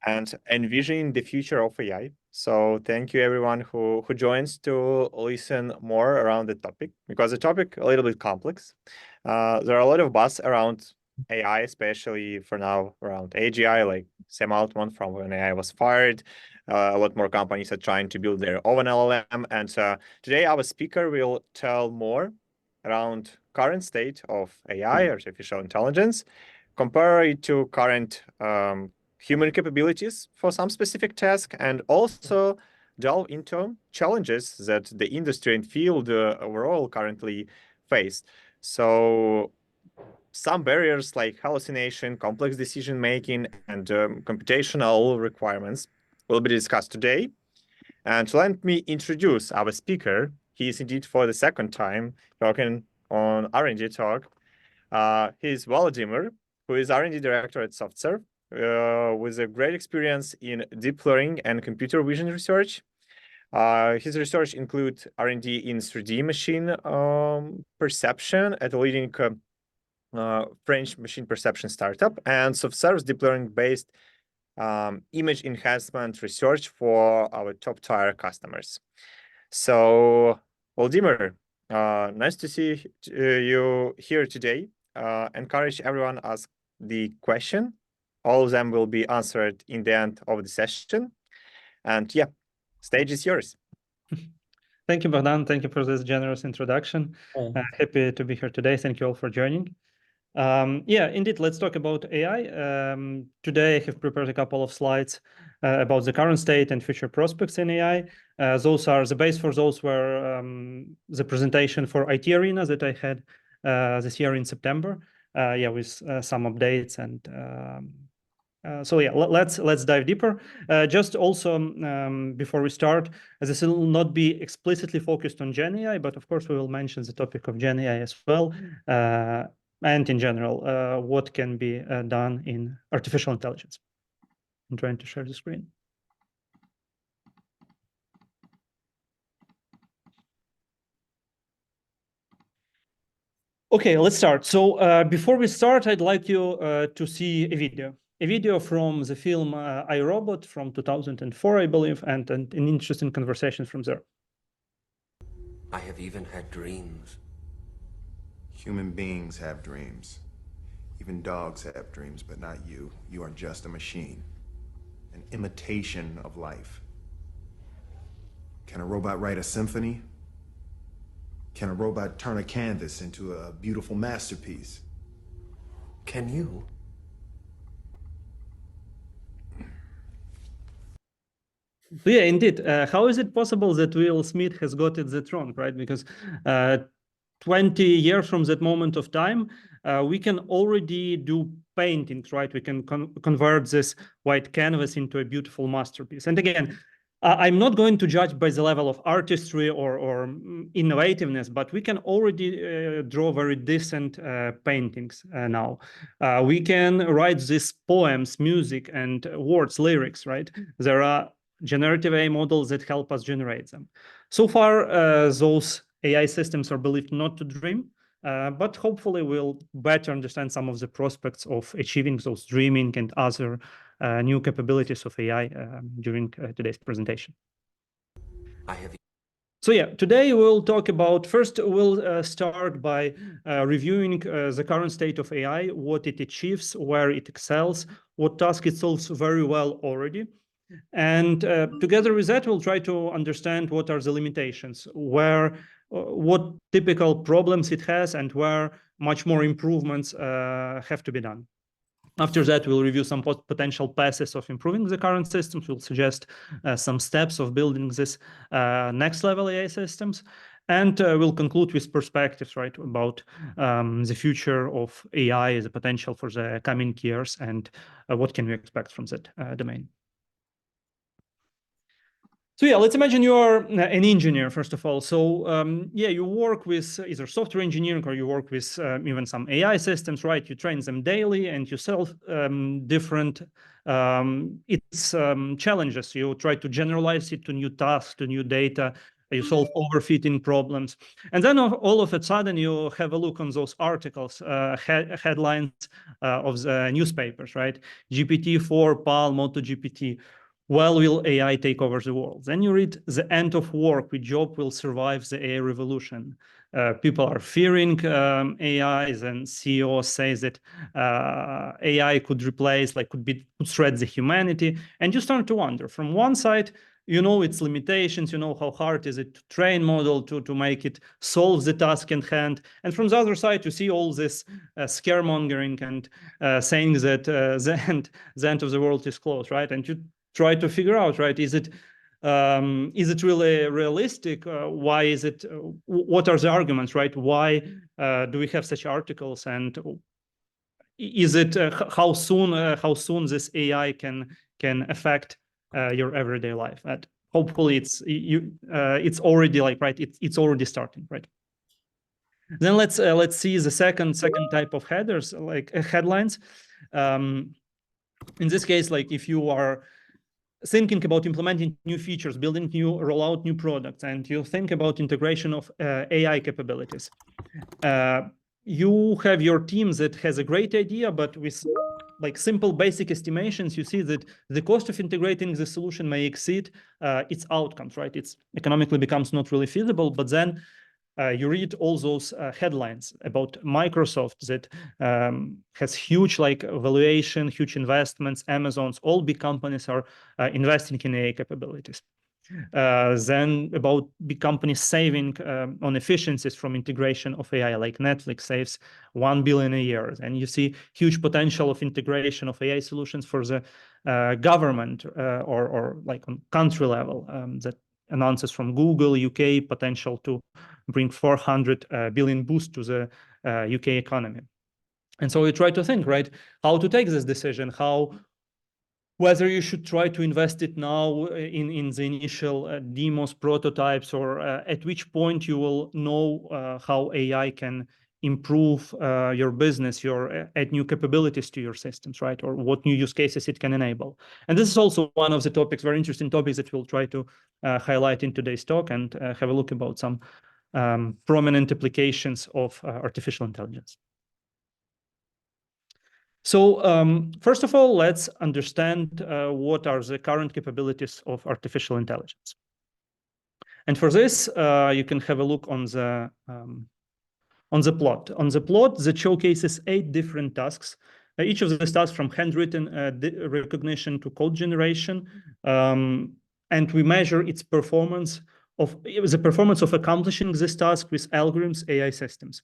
and envisioning the future of AI. So thank you everyone who joins to listen more around the topic, because the topic a little bit complex. There are a lot of buzz around AI, especially for now around AGI, like Sam Altman from when AI was fired. A lot more companies are trying to build their own LLM. And today our speaker will tell more around current state of AI, artificial intelligence, compare it to current human capabilities for some specific task, and also delve into challenges that the industry and field overall currently face. So some barriers like hallucination, complex decision-making, and computational requirements will be discussed today. And let me introduce our speaker. He is indeed for the second time talking on R&D Talk. He's Volodymyr, who is R&D director at SoftServe, with a great experience in deep learning and computer vision research. His research includes R&D in 3D machine perception at a leading French machine perception startup, and SoftServe's deep learning-based image enhancement research for our top-tier customers. So, Volodymyr, nice to see you here today. Encourage everyone ask the question. All of them will be answered in the end of the session. And yeah, stage is yours. Thank you, Bogdan. Thank you for this generous introduction. Happy to be here today. Thank you all for joining. Yeah, indeed, let's talk about AI. Today, I have prepared a couple of slides about the current state and future prospects in AI. Those are the base for those were the presentation for IT Arena that I had this year in September. Yeah, with some updates and so yeah, let's dive deeper. Just also before we start, this will not be explicitly focused on Gen AI, but of course we will mention the topic of Gen AI as well. And in general, what can be done in artificial intelligence. I'm trying to share the screen. Okay, let's start. So before we start, I'd like you to see a video from the film I, Robot from 2004, I believe, and an interesting conversation from there. I have even had dreams. Human beings have dreams. Even dogs have dreams, but not you. You are just a machine. An imitation of life. Can a robot write a symphony? Can a robot turn a canvas into a beautiful masterpiece? Can you? So yeah, indeed. How is it possible that Will Smith has got it that wrong, right? Because 20 years from that moment of time, we can already do paintings, right? We can convert this white canvas into a beautiful masterpiece. And again, I'm not going to judge by the level of artistry or innovativeness, but we can already draw very decent paintings now. We can write these poems, music, and words, lyrics, right? There are generative AI models that help us generate them. So far, those AI systems are believed not to dream, but hopefully we'll better understand some of the prospects of achieving those dreaming and other new capabilities of AI during today's presentation. So yeah, today we'll talk about, first we'll start by reviewing the current state of AI, what it achieves, where it excels, what task it solves very well already. And together with that, we'll try to understand what are the limitations, what typical problems it has, and where much more improvements have to be done. After that, we'll review some potential paths of improving the current systems. We'll suggest some steps of building this next level AI systems. And we'll conclude with perspectives, right, about the future of AI, the potential for the coming years, and what can we expect from that domain. So yeah, let's imagine you are an engineer, first of all. So yeah, you work with either software engineering or you work with even some AI systems, right? You train them daily and you solve different challenges. You try to generalize it to new tasks, to new data. you solve overfitting problems. And then all of a sudden, you have a look on those articles, headlines of the newspapers, right? GPT-4, PAL, MotoGPT. Well, will AI take over the world? Then you read the end of work, which job will survive the AI revolution. People are fearing AIs, and CEO says that AI could replace, like could threat the humanity. And you start to wonder, from one side, you know its limitations, you know how hard is it to train model to make it solve the task in hand. And from the other side, you see all this scaremongering and saying that the end of the world is close, right? And you try to figure out, right, is it really realistic? Why is it? What are the arguments, right? Why do we have such articles? And is it how soon this AI can affect your everyday life? And hopefully, it's already like right. It's already starting, right? Then let's see the second type of headers, like headlines. In this case, like if you are thinking about implementing new features, roll out new products, and you think about integration of AI capabilities. You have your team that has a great idea, but with like simple basic estimations, you see that the cost of integrating the solution may exceed its outcomes, right? It's economically becomes not really feasible, but then you read all those headlines about Microsoft that has huge like valuation, huge investments, Amazon's, all big companies are investing in AI capabilities. Then about big companies saving on efficiencies from integration of AI, like Netflix saves $1 billion a year. And you see huge potential of integration of AI solutions for the government or like on country level that announces from Google, UK, potential to bring 400 billion boost to the UK economy. And so we try to think, right, how to take this decision, whether you should try to invest it now in the initial demos, prototypes, or at which point you will know how AI can improve your business, add new capabilities to your systems, right? Or what new use cases it can enable. And this is also one of the topics, very interesting topics that we'll try to highlight in today's talk and have a look about some prominent applications of artificial intelligence. So first of all, let's understand what are the current capabilities of artificial intelligence. And for this, you can have a look on the plot. On the plot that showcases 8 different tasks. Each of these tasks from handwritten recognition to code generation, and we measure its performance of accomplishing this task with algorithms, AI systems.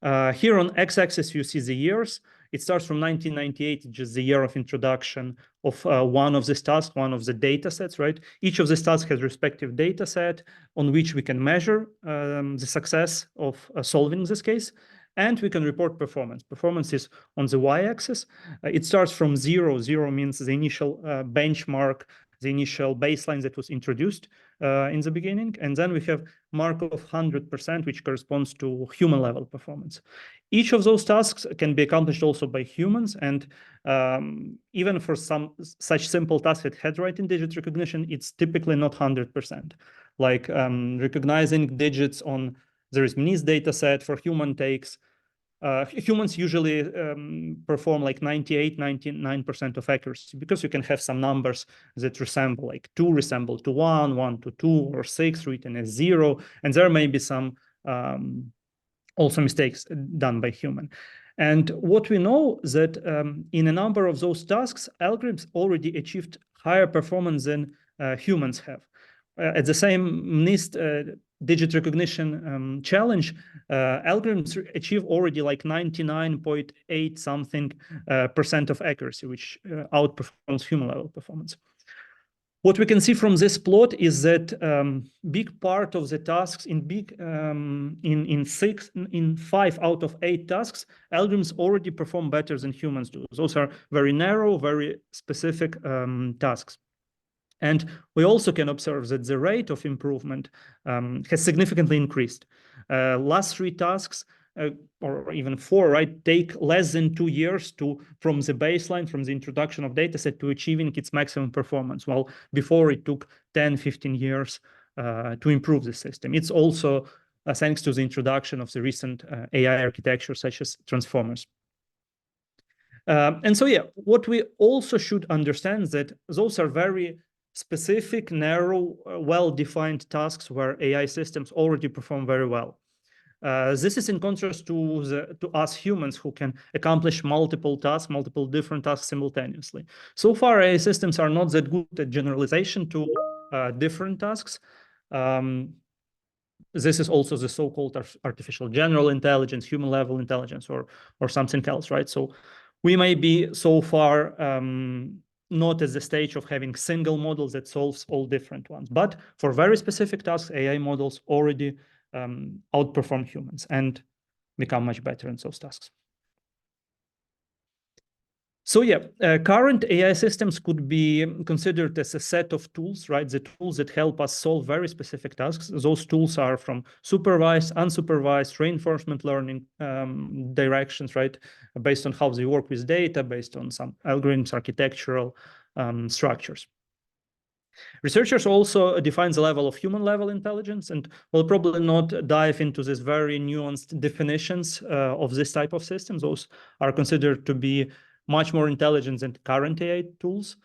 Here on x-axis, you see the years. It starts from 1998, which is the year of introduction of one of these tasks, one of the data sets, right? Each of these tasks has a respective data set on which we can measure the success of solving this case, and we can report performance. Performance is on the y-axis. It starts from 0. 0 means the initial benchmark, the initial baseline that was introduced in the beginning. And then we have mark of 100%, which corresponds to human level performance. Each of those tasks can be accomplished also by humans. And even for some such simple tasks as handwriting digit recognition, it's typically not 100%. Like recognizing digits on the Risk data set for human takes. Humans usually perform like 99% of accuracy, because you can have some numbers that resemble, like 2 resemble to 1, 1 to 2, or 6 written as 0. And there may be some also mistakes done by human. And what we know that in a number of those tasks, algorithms already achieved higher performance than humans have. At the same NIST digit recognition challenge, algorithms achieve already like 99.8 something % of accuracy, which outperforms human level performance. What we can see from this plot is that big part of the tasks in 5 out of 8 tasks, algorithms already perform better than humans do. Those are very narrow, very specific tasks. And we also can observe that the rate of improvement has significantly increased. Last 3 tasks, or even 4, right, take less than 2 years from the baseline, from the introduction of dataset to achieving its maximum performance. While before it took 10, 15 years to improve the system. It's also thanks to the introduction of the recent AI architecture, such as transformers. And so, yeah, what we also should understand is that those are very specific, narrow, well-defined tasks where AI systems already perform very well. This is in contrast to us humans who can accomplish multiple tasks, multiple different tasks simultaneously. So far, AI systems are not that good at generalization to different tasks. This is also the so-called artificial general intelligence, human-level intelligence, or something else, right? So we may be so far not at the stage of having single models that solves all different ones. But for very specific tasks, AI models already outperform humans and become much better in those tasks. So yeah, current AI systems could be considered as a set of tools, right? The tools that help us solve very specific tasks. Those tools are from supervised, unsupervised, reinforcement learning directions, right? Based on how they work with data, based on some algorithms, architectural structures. Researchers also define the level of human-level intelligence, and we'll probably not dive into these very nuanced definitions of this type of systems. Those are considered to be much more intelligent than current AI tools.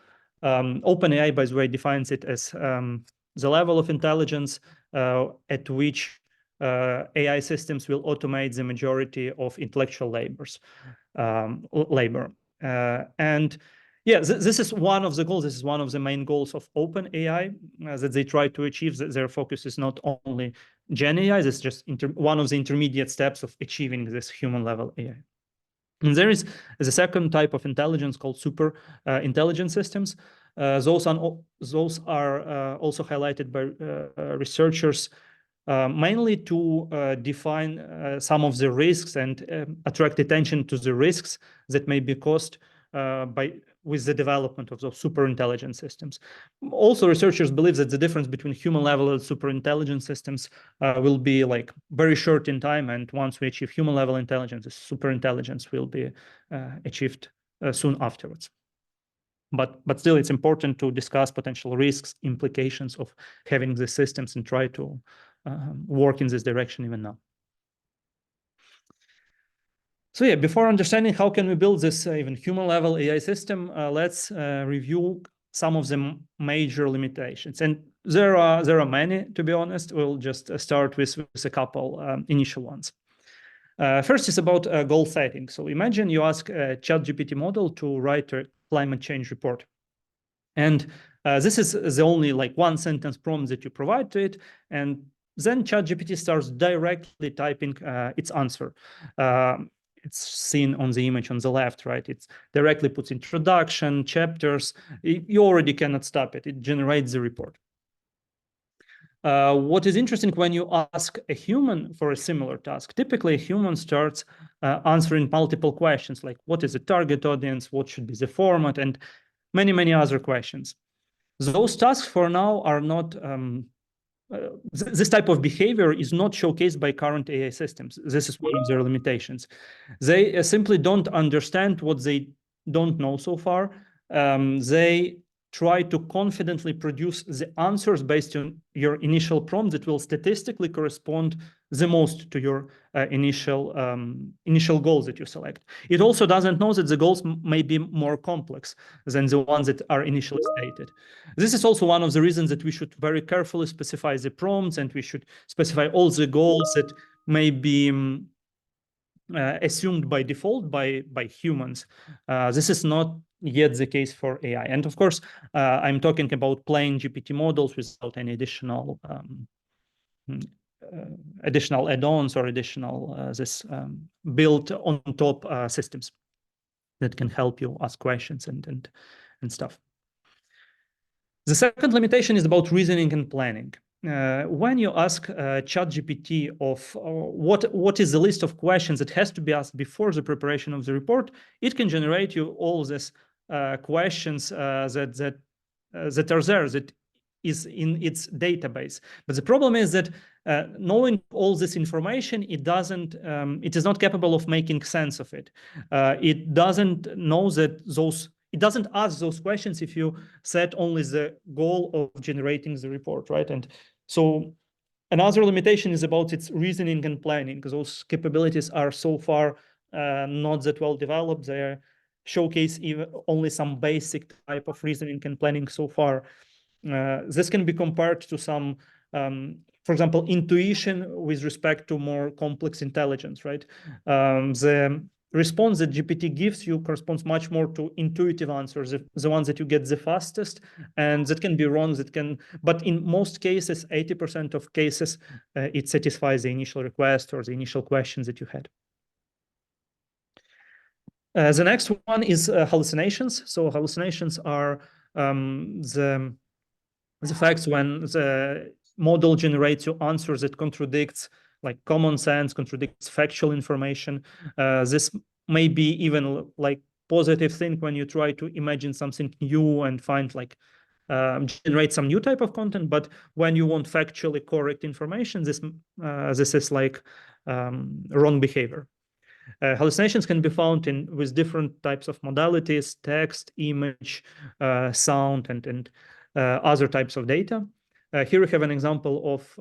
OpenAI, by the way, defines it as the level of intelligence at which AI systems will automate the majority of intellectual labor. And yeah, this is one of the goals. This is one of the main goals of OpenAI that they try to achieve. Their focus is not only Gen AI, this is just one of the intermediate steps of achieving this human-level AI. And there is a second type of intelligence called super intelligent systems. Those are also highlighted by researchers mainly to define some of the risks and attract attention to the risks that may be caused with the development of those super intelligent systems. Also, researchers believe that the difference between human level and super intelligent systems will be like very short in time, and once we achieve human level intelligence, super intelligence will be achieved soon afterwards. But still, it's important to discuss potential risks, implications of having these systems, and try to work in this direction even now. So yeah, before understanding how can we build this even human-level AI system, let's review some of the major limitations. And there are many, to be honest. We'll just start with a couple initial ones. First is about goal setting. So imagine you ask a ChatGPT model to write a climate change report. And this is the only like one sentence prompt that you provide to it. And then ChatGPT starts directly typing its answer. It's seen on the image on the left, right? It directly puts introduction, chapters. You already cannot stop it. It generates the report. What is interesting when you ask a human for a similar task, typically a human starts answering multiple questions, like what is the target audience, what should be the format, and many, many other questions. Those tasks for now are not, this type of behavior is not showcased by current AI systems. This is one of their limitations. They simply don't understand what they don't know so far. They try to confidently produce the answers based on your initial prompt that will statistically correspond the most to your initial goals that you select. It also doesn't know that the goals may be more complex than the ones that are initially stated. This is also one of the reasons that we should very carefully specify the prompts, and we should specify all the goals that may be assumed by default by humans. This is not yet the case for AI. And of course, I'm talking about plain GPT models without any additional add-ons or additional built on top systems that can help you ask questions and stuff. The second limitation is about reasoning and planning. When you ask ChatGPT of what is the list of questions that has to be asked before the preparation of the report, it can generate you all these questions that are there, that is in its database. But the problem is that knowing all this information, it is not capable of making sense of it. It doesn't know that it doesn't ask those questions if you set only the goal of generating the report, right? And So another limitation is about its reasoning and planning, because those capabilities are so far not that well developed. They showcase even only some basic type of reasoning and planning so far. This can be compared to some, for example, intuition with respect to more complex intelligence, right? The response that GPT gives you corresponds much more to intuitive answers, the ones that you get the fastest, and that can be wrong, but in most cases, 80% of cases, it satisfies the initial request or the initial questions that you had. The next one is hallucinations. So hallucinations are the facts when the model generates you answers that contradicts like common sense, contradicts factual information. This may be even like positive thing when you try to imagine something new and find like generate some new type of content. But when you want factually correct information, this is like wrong behavior. Hallucinations can be found with different types of modalities: text, image, sound, and other types of data. Here we have an example of,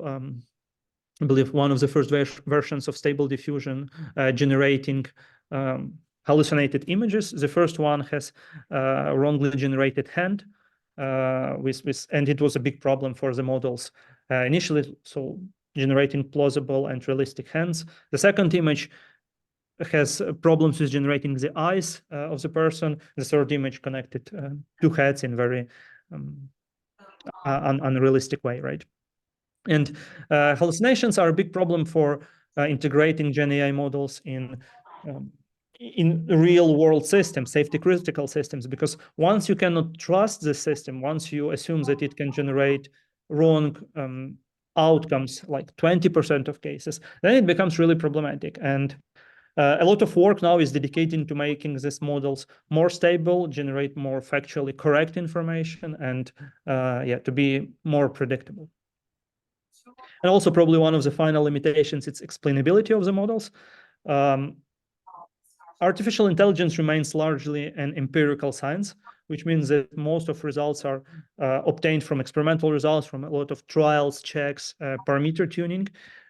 I believe, one of the first versions of Stable Diffusion generating hallucinated images. The first one has wrongly generated hand, and it was a big problem for the models initially, so generating plausible and realistic hands. The second image has problems with generating the eyes of the person. The third image connected two heads in very unrealistic way, right? And hallucinations are a big problem for integrating Gen AI models in real world systems, safety critical systems, because once you cannot trust the system, once you assume that it can generate wrong outcomes, like 20% of cases, then it becomes really problematic. And a lot of work now is dedicated to making these models more stable, generate more factually correct information, and to be more predictable. And also probably one of the final limitations, it's explainability of the models. Artificial intelligence remains largely an empirical science, which means that most of results are obtained from experimental results, from a lot of trials, checks, parameter tuning.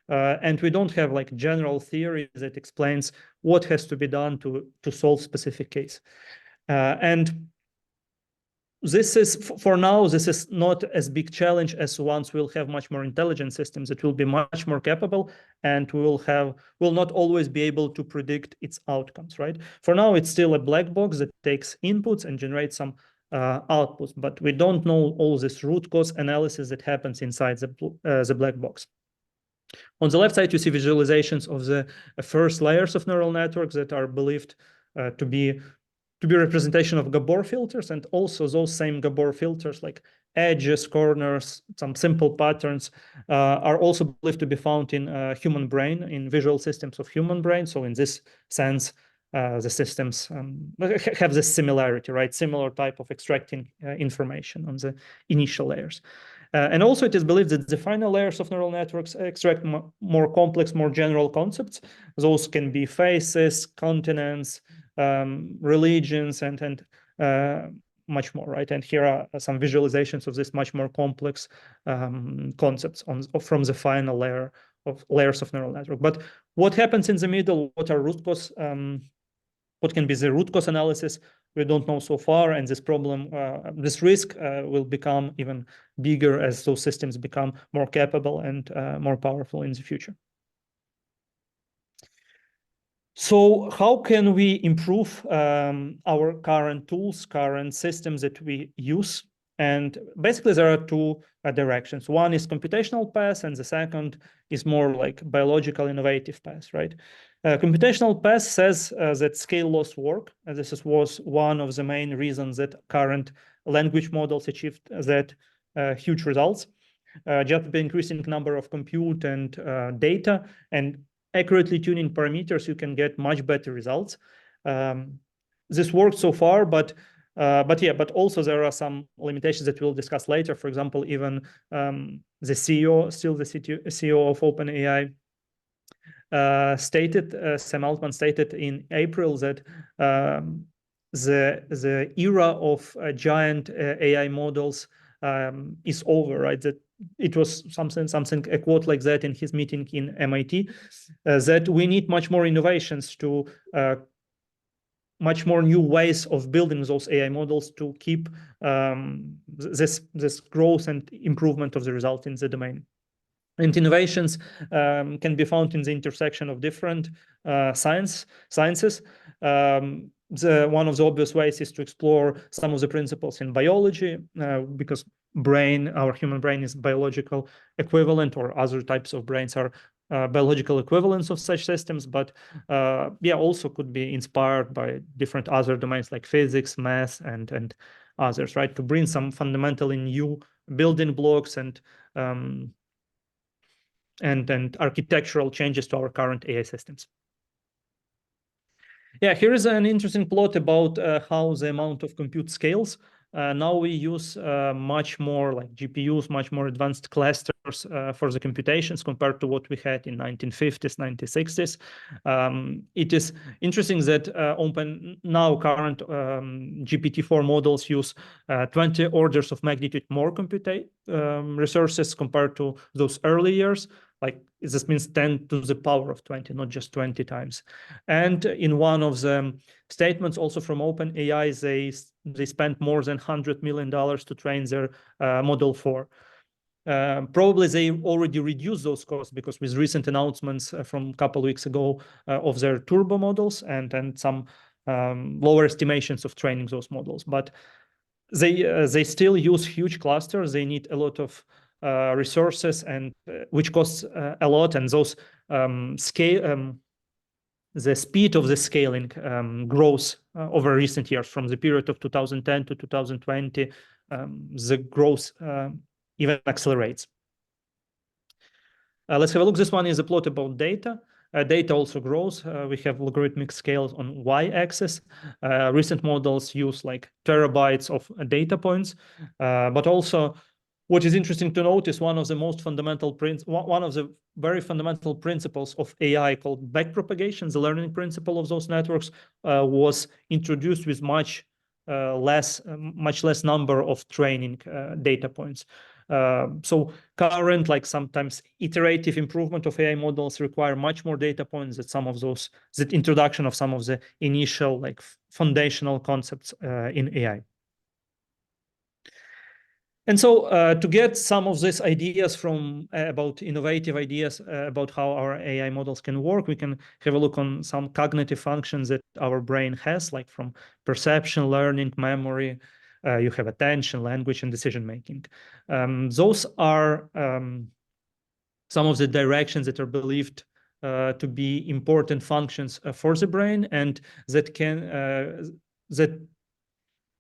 And we don't have like general theory that explains what has to be done to solve specific case. And this is, for now, this is not as big challenge as once we'll have much more intelligent systems that will be much more capable, and will not always be able to predict its outcomes, right? For now, it's still a black box that takes inputs and generates some outputs, but we don't know all this root cause analysis that happens inside the black box. On the left side, you see visualizations of the first layers of neural networks that are believed to be representation of Gabor filters, and also those same Gabor filters, like edges, corners, some simple patterns, are also believed to be found in human brain, in visual systems of human brain. So in this sense, the systems have this similarity, right? Similar type of extracting information on the initial layers. And also it is believed that the final layers of neural networks extract more complex, more general concepts. Those can be faces, continents, religions, and much more, right? And here are some visualizations of this much more complex concepts from the final layers of neural network. But what happens in the middle? What are root cause? What can be the root cause analysis? We don't know so far, and this problem, this risk will become even bigger as those systems become more capable and more powerful in the future. So how can we improve our current tools, current systems that we use? And basically there are two directions. One is computational path, and the second is more like biological innovative path, right? Computational path says that scale loss work. And this was one of the main reasons that current language models achieved that huge results. Just by increasing number of compute and data and accurately tuning parameters, you can get much better results. This worked so far, but also there are some limitations that we'll discuss later. For example, even the CEO, still the CEO of OpenAI, Sam Altman stated in April that the era of giant AI models is over, right? That it was something a quote like that in his meeting in MIT, that we need much more innovations to much more new ways of building those AI models to keep this growth and improvement of the result in the domain. And innovations can be found in the intersection of different sciences. One of the obvious ways is to explore some of the principles in biology, because our human brain is biological equivalent, or other types of brains are biological equivalents of such systems, but also could be inspired by different other domains like physics, math, and others, right? To bring some fundamentally new building blocks and architectural changes to our current AI systems. Yeah, here is an interesting plot about how the amount of compute scales. Now we use much more like GPUs, much more advanced clusters for the computations compared to what we had in 1950s, 1960s. It is interesting that current GPT-4 models use 20 orders of magnitude more compute resources compared to those early years. Like this means 10 to the power of 20, not just 20 times. And in one of the statements also from OpenAI, they spent more than $100 million to train their Model 4. Probably they already reduced those costs because with recent announcements from a couple of weeks ago of their turbo models and some lower estimations of training those models. But they still use huge clusters. They need a lot of resources, and which costs a lot, and those the speed of the scaling grows over recent years. From the period of 2010 to 2020, the growth even accelerates. Let's have a look. This one is a plot about data. Data also grows. We have logarithmic scales on y-axis. Recent models use like terabytes of data points, but also what is interesting to note is one of the very fundamental principles of AI called backpropagation. The learning principle of those networks was introduced with much less number of training data points. So current, like sometimes iterative improvement of AI models require much more data points that introduction of some of the initial like foundational concepts in AI. And so to get some of these ideas about innovative ideas about how our AI models can work, we can have a look on some cognitive functions that our brain has, like from perception, learning, memory. You have attention, language, and decision-making. Those are some of the directions that are believed to be important functions for the brain, and that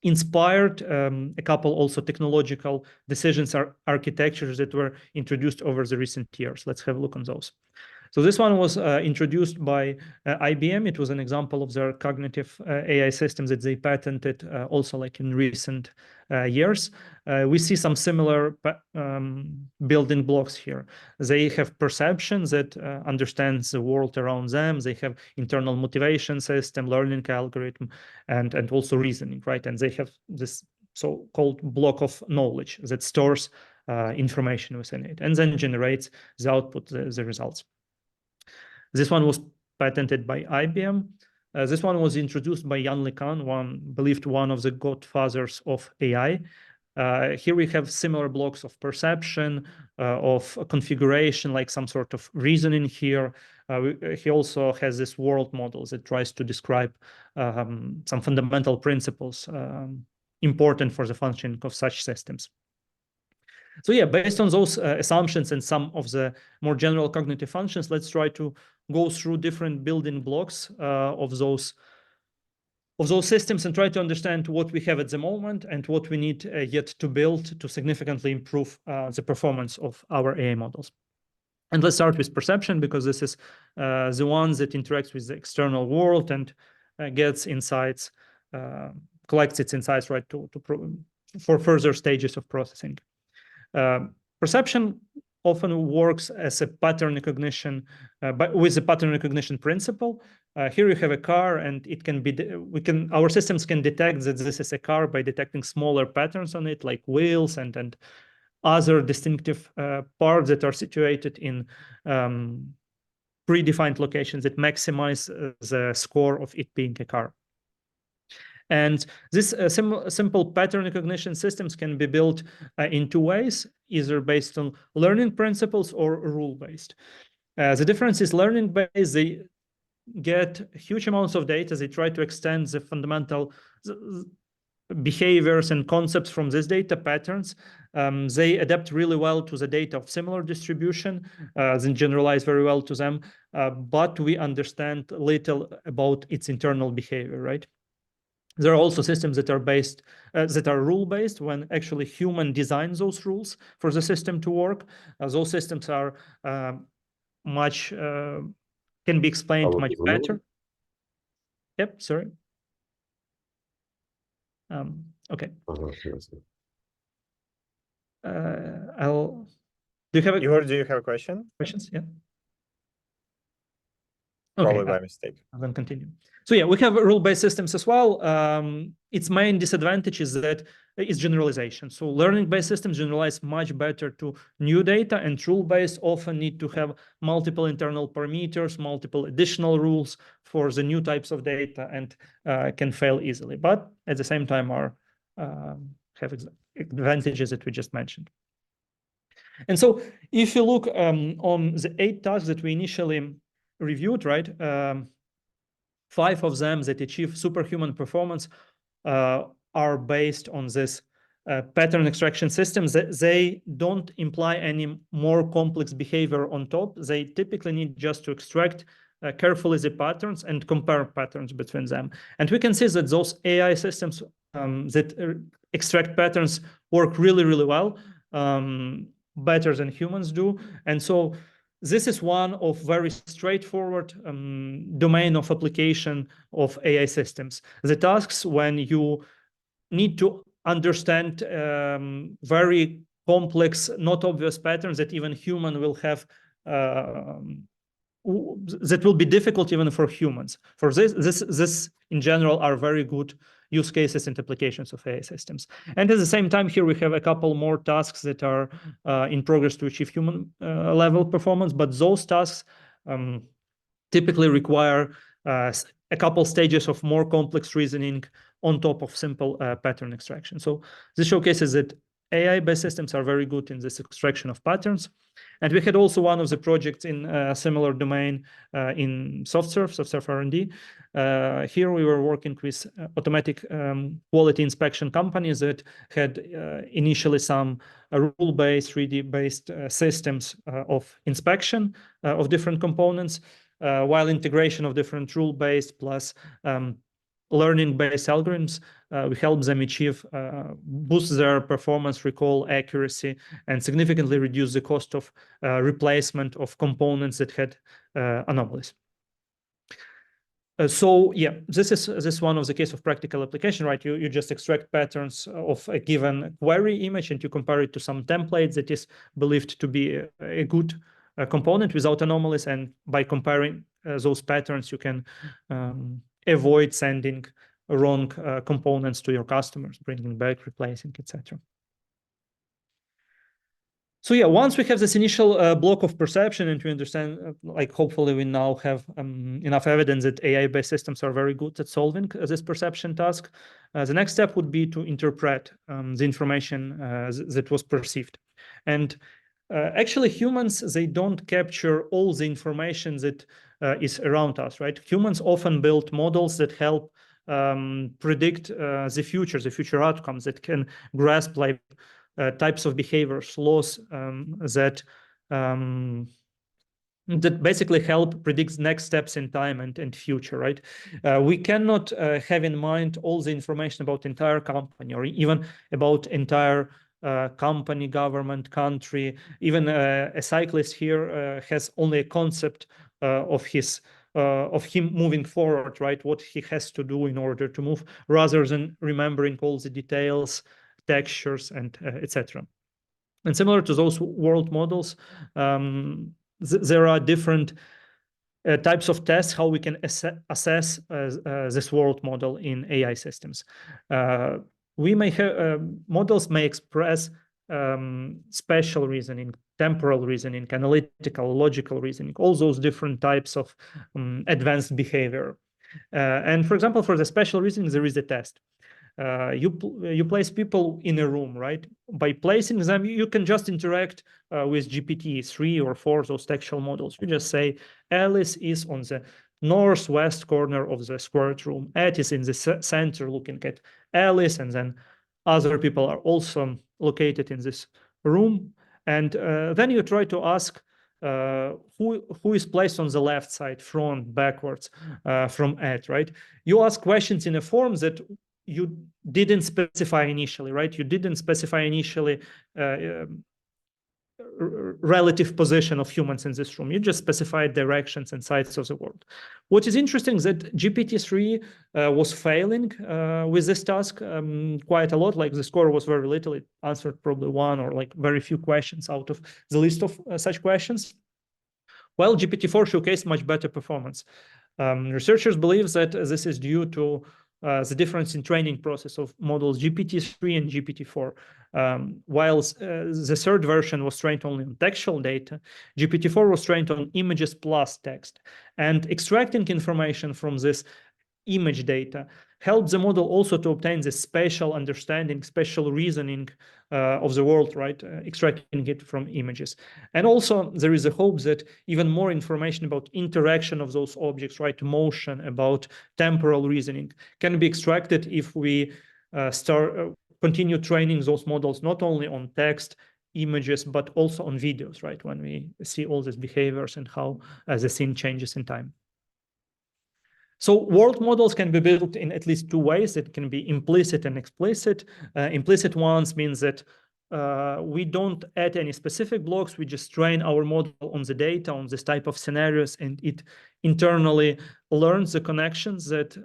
inspired a couple also technological decisions or architectures that were introduced over the recent years. Let's have a look on those. So this one was introduced by IBM. It was an example of their cognitive AI system that they patented also like in recent years. We see some similar building blocks here. They have perception that understands the world around them. They have internal motivation system, learning algorithm, and also reasoning, right? And they have this so-called block of knowledge that stores information within it and then generates the output, the results. This one was patented by IBM. This one was introduced by Jan LeCun, believed one of the godfathers of AI. Here we have similar blocks of perception, of configuration, like some sort of reasoning here. He also has this world model that tries to describe some fundamental principles important for the functioning of such systems. So yeah, based on those assumptions and some of the more general cognitive functions, let's try to go through different building blocks of those systems and try to understand what we have at the moment and what we need yet to build to significantly improve the performance of our AI models. And let's start with perception, because this is the one that interacts with the external world and gets insights, collects its insights, right, for further stages of processing. Perception often works as a pattern recognition, but with the pattern recognition principle. Here you have a car, and it can be our systems can detect that this is a car by detecting smaller patterns on it, like wheels and other distinctive parts that are situated in predefined locations that maximize the score of it being a car. And this simple pattern recognition systems can be built in two ways, either based on learning principles or rule-based. The difference is learning-based, they get huge amounts of data. They try to extend the fundamental behaviors and concepts from these data patterns. They adapt really well to the data of similar distribution, then generalize very well to them, but we understand little about its internal behavior, right? There are also systems that are based, that are rule-based, when actually human designs those rules for the system to work. Those systems are much, can be explained much better. Yep, sorry. Okay. Do you have a question? Questions? Yeah. Probably Okay, by mistake. I'll then continue. So yeah, we have rule-based systems as well. Its main disadvantage is that it's generalization. So learning-based systems generalize much better to new data, and rule-based often need to have multiple internal parameters, multiple additional rules for the new types of data, and can fail easily. But at the same time have advantages that we just mentioned. And so if you look on the 8 tasks that we initially reviewed, right? 5 of them that achieve superhuman performance are based on this pattern extraction systems. They don't imply any more complex behavior on top. They typically need just to extract carefully the patterns and compare patterns between them. And we can see that those AI systems that extract patterns work really, really well, better than humans do. And so this is one of very straightforward domain of application of AI systems. The tasks when you need to understand very complex, not obvious patterns that even human will have, that will be difficult even for humans. For this in general are very good use cases and applications of AI systems. And at the same time, here we have a couple more tasks that are in progress to achieve human level performance, but those tasks typically require a couple stages of more complex reasoning on top of simple pattern extraction. So this showcases that AI-based systems are very good in this extraction of patterns. And we had also one of the projects in a similar domain in SoftServe R&D. Here we were working with automatic quality inspection companies that had initially some rule-based, 3D-based systems of inspection of different components, while integration of different rule-based plus learning-based algorithms, we help them achieve, boost their performance, recall accuracy, and significantly reduce the cost of replacement of components that had anomalies. So yeah, this is one of the case of practical application, right? You just extract patterns of a given query image and you compare it to some template that is believed to be a good component without anomalies, and by comparing those patterns, you can avoid sending wrong components to your customers, bringing back, replacing, etc. So yeah, once we have this initial block of perception and we understand, like hopefully we now have enough evidence that AI-based systems are very good at solving this perception task, the next step would be to interpret the information that was perceived. And actually humans, they don't capture all the information that is around us, right? Humans often build models that help predict the future outcomes, that can grasp like types of behaviors, laws that basically help predict next steps in time and future, right? We cannot have in mind all the information about entire company or even about entire company, government, country. Even a cyclist here has only a concept of him moving forward, right? What he has to do in order to move, rather than remembering all the details, textures, and etc. And similar to those world models, there are different types of tests how we can assess this world model in AI systems. We may have models may express spatial reasoning, temporal reasoning, analytical, logical reasoning, all those different types of advanced behavior. And for example, for the spatial reasoning, there is a test. You place people in a room, right? By placing them, you can just interact with GPT-3 or 4, those textual models. You just say, Alice is on the northwest corner of the squared room. Ed is in the center looking at Alice, and then other people are also located in this room. And then you try to ask who is placed on the left side, front, backwards from Ed, right? You ask questions in a form that you didn't specify initially, right? You didn't specify initially relative position of humans in this room. You just specified directions and sides of the world. What is interesting is that GPT-3 was failing with this task quite a lot. Like the score was very little. It answered probably one or like very few questions out of the list of such questions. While GPT-4 showcased much better performance. Researchers believe that this is due to the difference in training process of models GPT-3 and GPT-4. While the third version was trained only on textual data, GPT-4 was trained on images plus text. And extracting information from this image data helps the model also to obtain the spatial understanding, spatial reasoning of the world, right? Extracting it from images. And also there is a hope that even more information about interaction of those objects, right? Motion, about temporal reasoning can be extracted if we continue training those models, not only on text, images, but also on videos, right? When we see all these behaviors and how the scene changes in time. So world models can be built in at least two ways. It can be implicit and explicit. Implicit ones means that we don't add any specific blocks. We just train our model on the data, on this type of scenarios, and it internally learns the connections that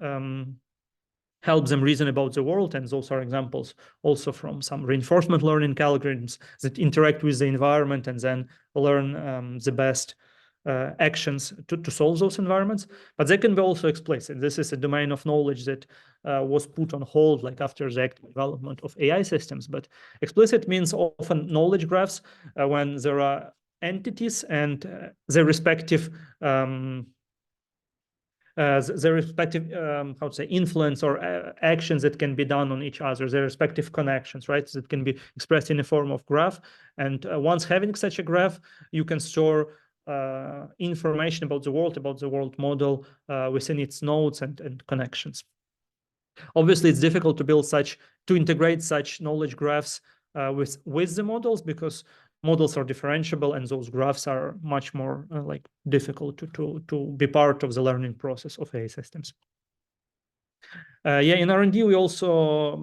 help them reason about the world. And those are examples also from some reinforcement learning algorithms that interact with the environment and then learn the best actions to solve those environments. But they can be also explicit. This is a domain of knowledge that was put on hold like after the active development of AI systems. But explicit means often knowledge graphs when there are entities and their respective how to say, influence or actions that can be done on each other, their respective connections, right? That can be expressed in a form of graph. And once having such a graph, you can store information about the world model within its nodes and connections. Obviously, it's difficult to integrate such knowledge graphs with the models because models are differentiable and those graphs are much more like difficult to be part of the learning process of AI systems. In R&D, we also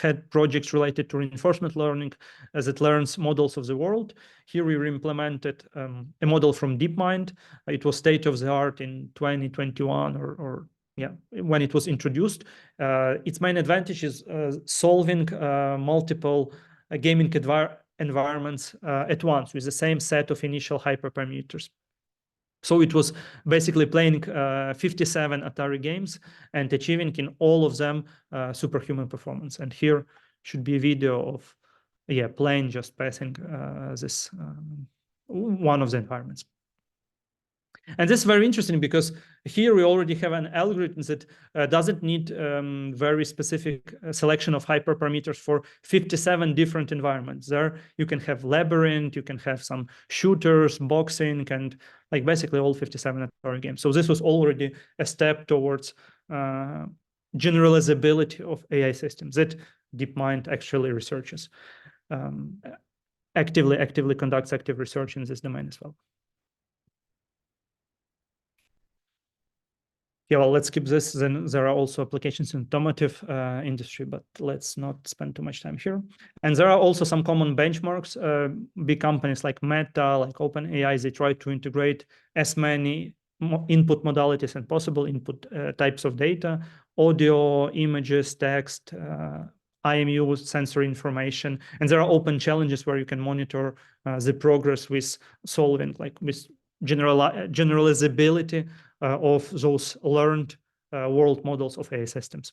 had projects related to reinforcement learning as it learns models of the world. Here we implemented a model from DeepMind. It was state of the art in 2021 or when it was introduced. Its main advantage is solving multiple gaming environments at once with the same set of initial hyperparameters. So it was basically playing 57 Atari games and achieving in all of them superhuman performance. And here should be a video of playing, just passing this one of the environments. And this is very interesting because here we already have an algorithm that doesn't need very specific selection of hyperparameters for 57 different environments. There you can have labyrinth, you can have some shooters, boxing, and like basically all 57 Atari games. So this was already a step towards generalizability of AI systems that DeepMind actually researches, actively conducts active research in this domain as well. Well, let's keep this. Then there are also applications in automotive industry, but let's not spend too much time here. And there are also some common benchmarks. Big companies like Meta, like OpenAI, they try to integrate as many input modalities and possible input types of data, audio, images, text, IMU sensory information. And there are open challenges where you can monitor the progress with solving, like with generalizability of those learned world models of AI systems.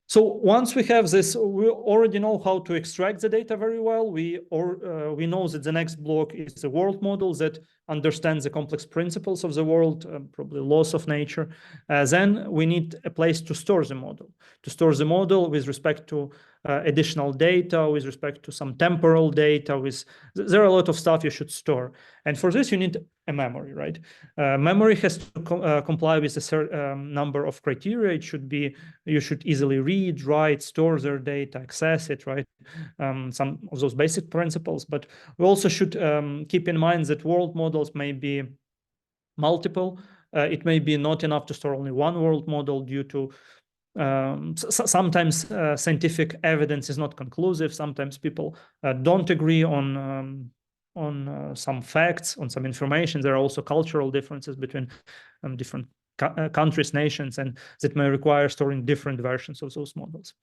So once we have this, we already know how to extract the data very well. We know that the next block is the world model that understands the complex principles of the world, probably laws of nature. Then we need a place to store the model. To store the model with respect to additional data, with respect to some temporal data. There are a lot of stuff you should store. And for this, you need a memory, right? Memory has to comply with a certain number of criteria. It should be, you should easily read, write, store their data, access it, right? Some of those basic principles. But we also should keep in mind that world models may be multiple. It may be not enough to store only one world model due to sometimes scientific evidence is not conclusive. Sometimes people don't agree on some facts, on some information. There are also cultural differences between different countries, nations, and that may require storing different versions of those models.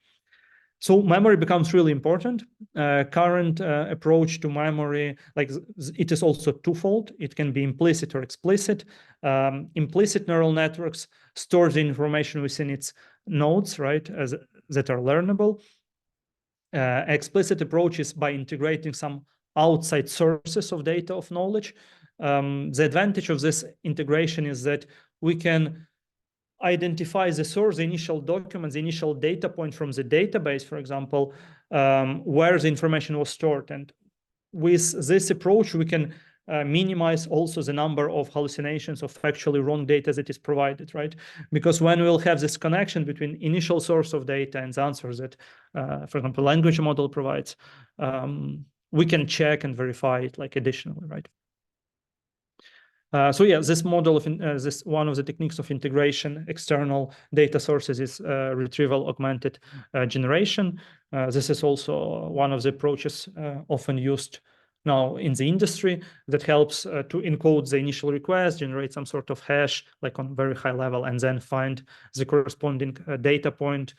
So memory becomes really important. Current approach to memory, like it is also twofold. It can be implicit or explicit. Implicit neural networks store the information within its nodes, right, that are learnable. Explicit approach is by integrating some outside sources of data of knowledge. The advantage of this integration is that we can identify the source, the initial document, the initial data point from the database, for example, where the information was stored. And with this approach, we can minimize also the number of hallucinations of factually wrong data that is provided, right? Because when we'll have this connection between initial source of data and the answers that, for example, language model provides, we can check and verify it like additionally, right? So yeah, this model of this one of the techniques of integration external data sources is retrieval augmented generation. This is also one of the approaches often used now in the industry that helps to encode the initial request, generate some sort of hash like on very high level, and then find the corresponding data point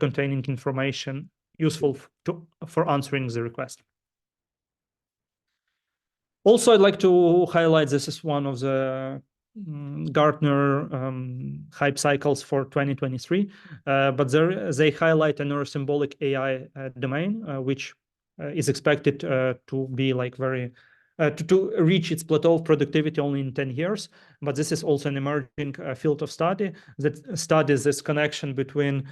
containing information useful for answering the request. Also, I'd like to highlight this is one of the Gartner hype cycles for 2023, but they highlight a neurosymbolic AI domain, which is expected to be like very to reach its plateau of productivity only in 10 years. But this is also an emerging field of study that studies this connection between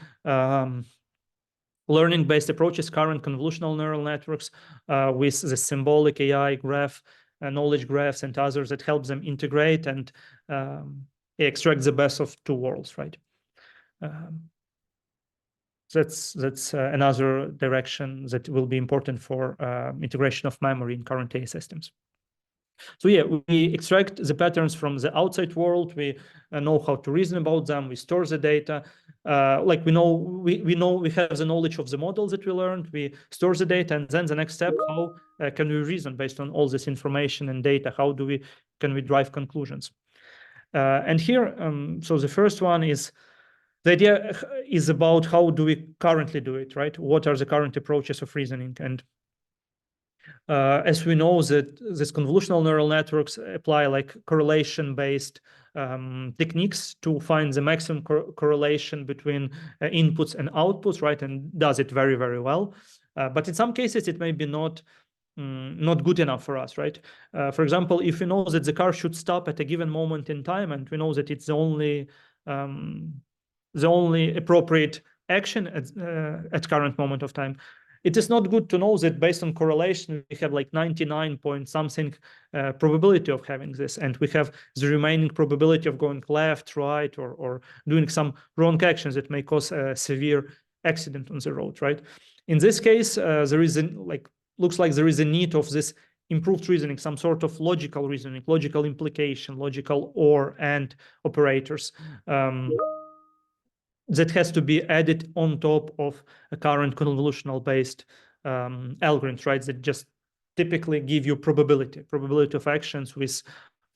learning-based approaches, current convolutional neural networks, with the symbolic AI graph, knowledge graphs, and others that help them integrate and extract the best of two worlds, right? That's another direction that will be important for integration of memory in current AI systems. So yeah, we extract the patterns from the outside world. We know how to reason about them. We store the data. Like we have the knowledge of the models that we learned. We store the data, and then the next step: how can we reason based on all this information and data? How can we drive conclusions? And here, so the first one is the idea is about how do we currently do it, right? What are the current approaches of reasoning? And as we know that these convolutional neural networks apply like correlation-based techniques to find the maximum correlation between inputs and outputs, right? And does it very, very well. But in some cases, it may be not good enough for us, right? For example, if we know that the car should stop at a given moment in time, and we know that it's the only appropriate action at current moment of time, it is not good to know that based on correlation, we have like 99 point something probability of having this, and we have the remaining probability of going left, right, or doing some wrong actions that may cause a severe accident on the road, right? In this case, there is looks like there is a need of this improved reasoning, some sort of logical reasoning, logical implication, logical or and operators. That has to be added on top of a current convolutional-based algorithms, right? That just typically give you probability of actions with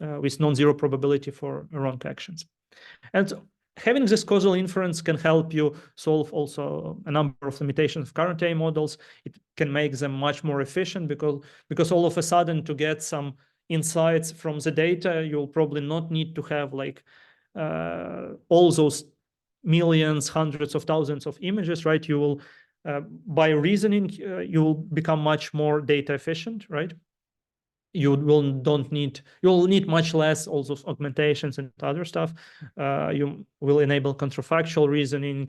non-zero probability for wrong actions. And having this causal inference can help you solve also a number of limitations of current AI models. It can make them much more efficient because all of a sudden, to get some insights from the data, you'll probably not need to have like all those millions, hundreds of thousands of images, right? You will, by reasoning, you will become much more data efficient, right? You will need much less all those augmentations and other stuff. You will enable counterfactual reasoning.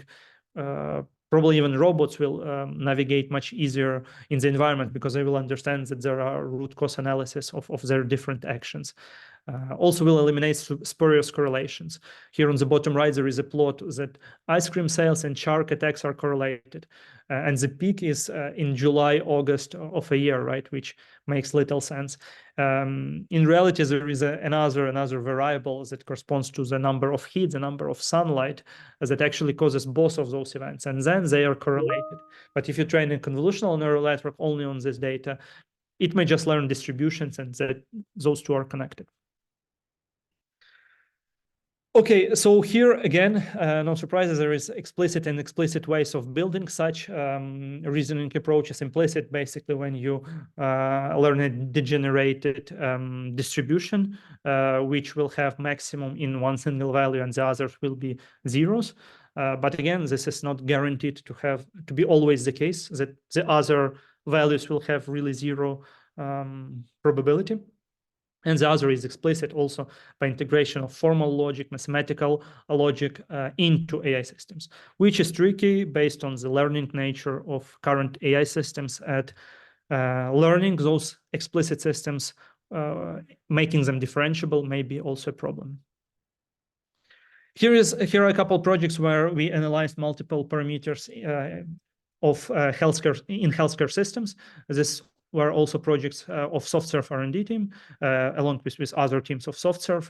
Probably even robots will navigate much easier in the environment because they will understand that there are root cause analysis of their different actions. Also will eliminate spurious correlations. Here on the bottom right, there is a plot that ice cream sales and shark attacks are correlated. And the peak is in July, August of a year, right? Which makes little sense. In reality, there is another variable that corresponds to the number of heat, the number of sunlight, that actually causes both of those events. And then they are correlated. But if you train a convolutional neural network only on this data, it may just learn distributions and that those two are connected. Okay, so here again, no surprises, there is explicit and explicit ways of building such reasoning approaches. Implicit, basically, when you learn a degenerated distribution, which will have maximum in one single value and the others will be zeros. But again, this is not guaranteed to be always the case, that the other values will have really zero probability. And the other is explicit also by integration of formal logic, mathematical logic into AI systems, which is tricky based on the learning nature of current AI systems at learning those explicit systems, making them differentiable may be also a problem. Here are a couple projects where we analyzed multiple parameters of healthcare systems. This were also projects of SoftServe R&D team, along with other teams of SoftServe.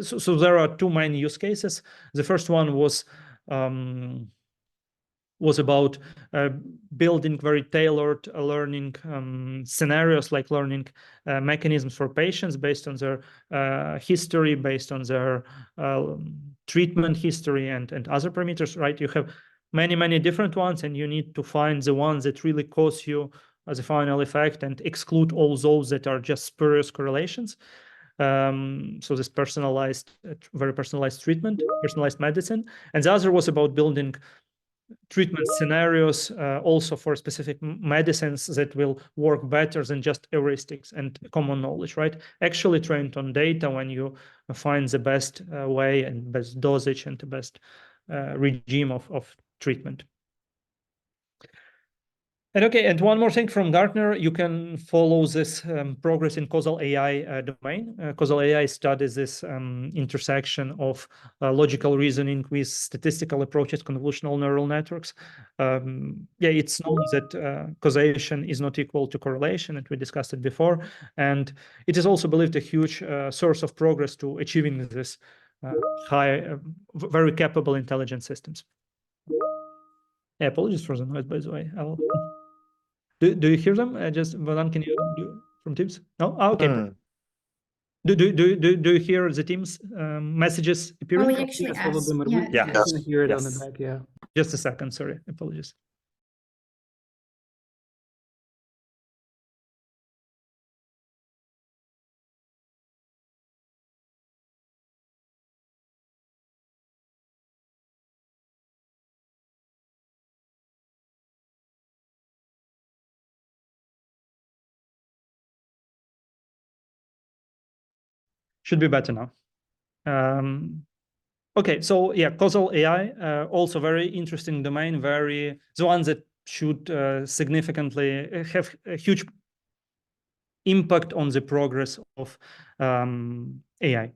So there are two main use cases. The first one was about building very tailored learning scenarios, like learning mechanisms for patients based on their history, based on their treatment history and other parameters, right? You have many different ones, and you need to find the ones that really cause you as a final effect and exclude all those that are just spurious correlations. So this very personalized treatment, personalized medicine. And the other was about building treatment scenarios also for specific medicines that will work better than just heuristics and common knowledge, right? Actually trained on data when you find the best way and best dosage and the best regime of treatment. And one more thing from Gartner, you can follow this progress in causal AI domain. Causal AI studies this intersection of logical reasoning with statistical approaches, convolutional neural networks. It's known that causation is not equal to correlation, and we discussed it before. And it is also believed a huge source of progress to achieving this very capable intelligent systems. Apologies for the noise, by the way. Do you hear them? Bohdan, can you do from Teams? No? Oh, okay. Do you hear the Teams messages appearing? Oh, we actually asked. Yeah. I can hear it on the back. Yeah. Just a second. Sorry. Apologies. Should be better now. Okay, so yeah, causal AI, also very interesting domain, the one that should significantly have a huge impact on the progress of AI.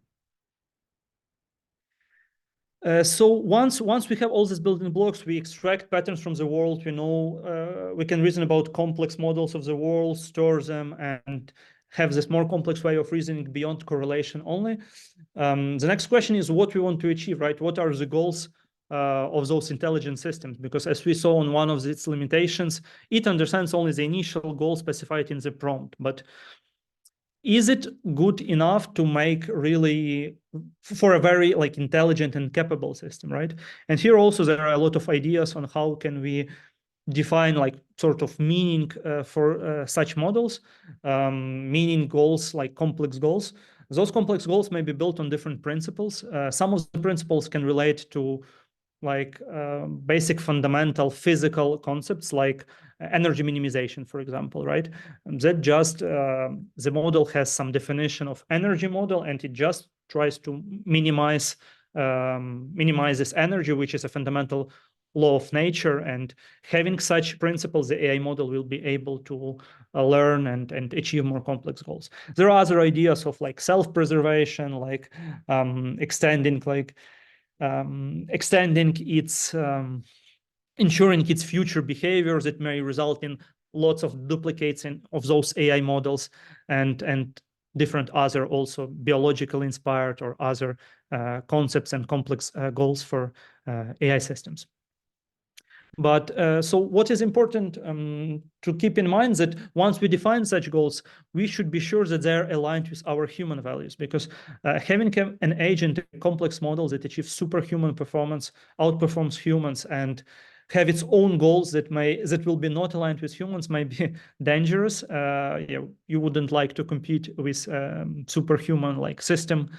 So once we have all these building blocks, we extract patterns from the world. We know we can reason about complex models of the world, store them, and have this more complex way of reasoning beyond correlation only. The next question is what we want to achieve, right? What are the goals of those intelligent systems? Because as we saw on one of its limitations, it understands only the initial goal specified in the prompt. But is it good enough to make really for a very like intelligent and capable system, right? And here also there are a lot of ideas on how can we define like sort of meaning for such models, meaning goals, like complex goals. Those complex goals may be built on different principles. Some of the principles can relate to like basic fundamental physical concepts like energy minimization, for example, right? That just the model has some definition of energy model, and it just tries to minimize this energy, which is a fundamental law of nature. And having such principles, the AI model will be able to learn and achieve more complex goals. There are other ideas of like self-preservation, like extending its ensuring its future behaviors that may result in lots of duplicates of those AI models, and different other also biological inspired or other concepts and complex goals for AI systems. But so what is important to keep in mind that once we define such goals, we should be sure that they're aligned with our human values, because having an agent, a complex model that achieves superhuman performance, outperforms humans, and have its own goals that will be not aligned with humans may be dangerous. You wouldn't like to compete with superhuman like system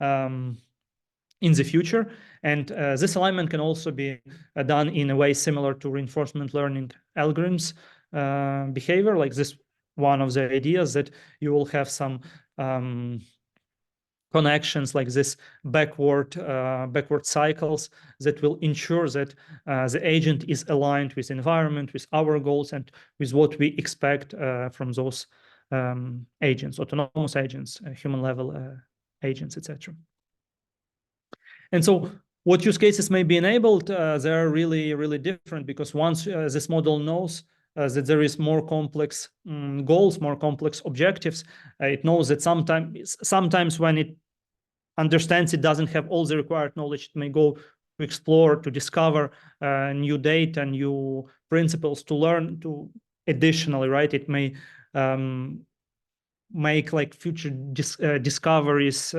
in the future. And this alignment can also be done in a way similar to reinforcement learning algorithms behavior. Like this, one of the ideas that you will have some connections like this backward cycles that will ensure that the agent is aligned with environment, with our goals, and with what we expect from those agents, autonomous agents, human level agents, etc. And so what use cases may be enabled, they're really, really different, because once this model knows that there is more complex goals, more complex objectives, it knows that sometimes when it understands it doesn't have all the required knowledge, it may go to explore, to discover new data, new principles, to learn to additionally, right? It may make like future discoveries,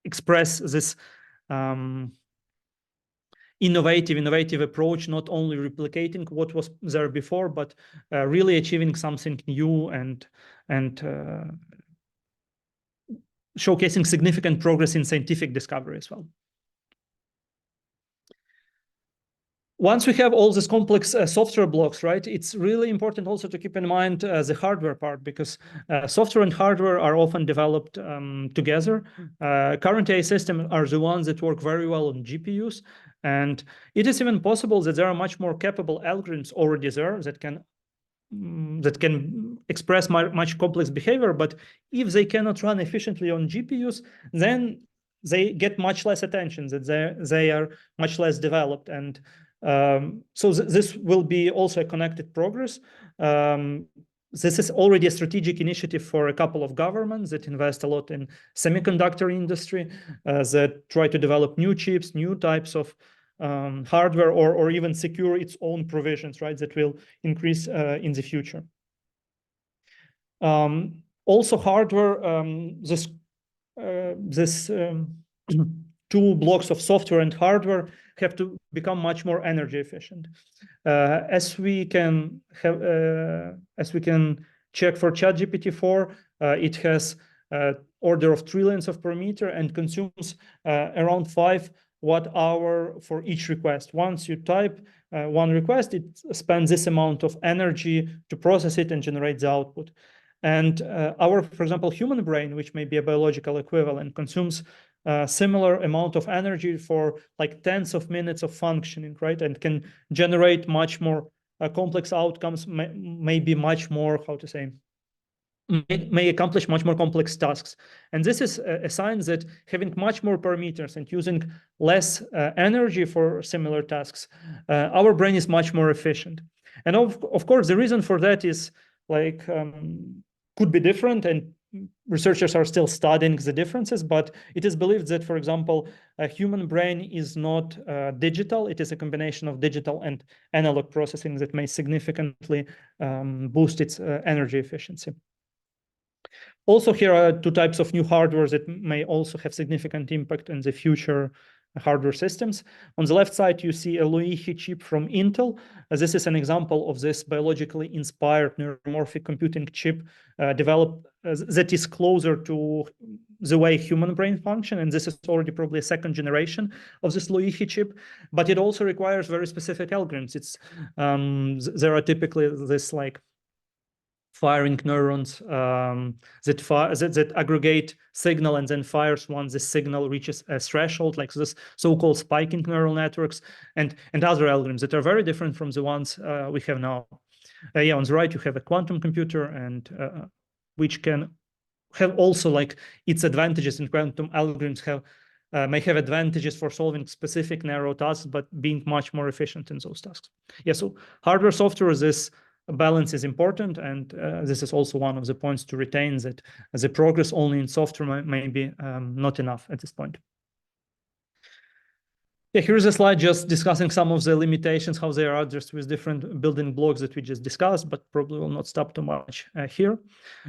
express this innovative approach, not only replicating what was there before, but really achieving something new and showcasing significant progress in scientific discovery as well. Once we have all these complex software blocks, right, it's really important also to keep in mind the hardware part, because software and hardware are often developed together. Current AI systems are the ones that work very well on GPUs, and it is even possible that there are much more capable algorithms already there that can express much complex behavior. But if they cannot run efficiently on GPUs, then they get much less attention, that they are much less developed. And so this will be also a connected progress. This is already a strategic initiative for a couple of governments that invest a lot in semiconductor industry, that try to develop new chips, new types of hardware, or even secure its own provisions, right, that will increase in the future. Also hardware, this two blocks of software and hardware have to become much more energy efficient. As we can check for ChatGPT-4, it has order of trillions of parameters and consumes around 5 watt-hour for each request. Once you type one request, it spends this amount of energy to process it and generate the output. And our, for example, human brain, which may be a biological equivalent, consumes similar amount of energy for like tens of minutes of functioning, right? And can generate much more complex outcomes, may be much more, how to say, may accomplish much more complex tasks. And this is a sign that having much more parameters and using less energy for similar tasks, our brain is much more efficient. And of course, the reason for that is like could be different, and researchers are still studying the differences, but it is believed that, for example, a human brain is not digital. It is a combination of digital and analog processing that may significantly boost its energy efficiency. Also, here are two types of new hardware that may also have significant impact on the future hardware systems. On the left side, you see a Loihi chip from Intel. This is an example of this biologically inspired neuromorphic computing chip developed that is closer to the way human brain function. And this is already probably a second generation of this Loihi chip, but it also requires very specific algorithms. There are typically this like firing neurons that aggregate signal and then fires once the signal reaches a threshold, like this so-called spiking neural networks, and other algorithms that are very different from the ones we have now. Yeah, on the right you have a quantum computer, and which can have also like its advantages, and quantum algorithms have may have advantages for solving specific narrow tasks, but being much more efficient in those tasks. Yeah, so hardware, software, this balance is important, and this is also one of the points to retain, that the progress only in software may be not enough at this point. Yeah, here's a slide just discussing some of the limitations, how they are addressed with different building blocks that we just discussed, but probably will not stop too much here.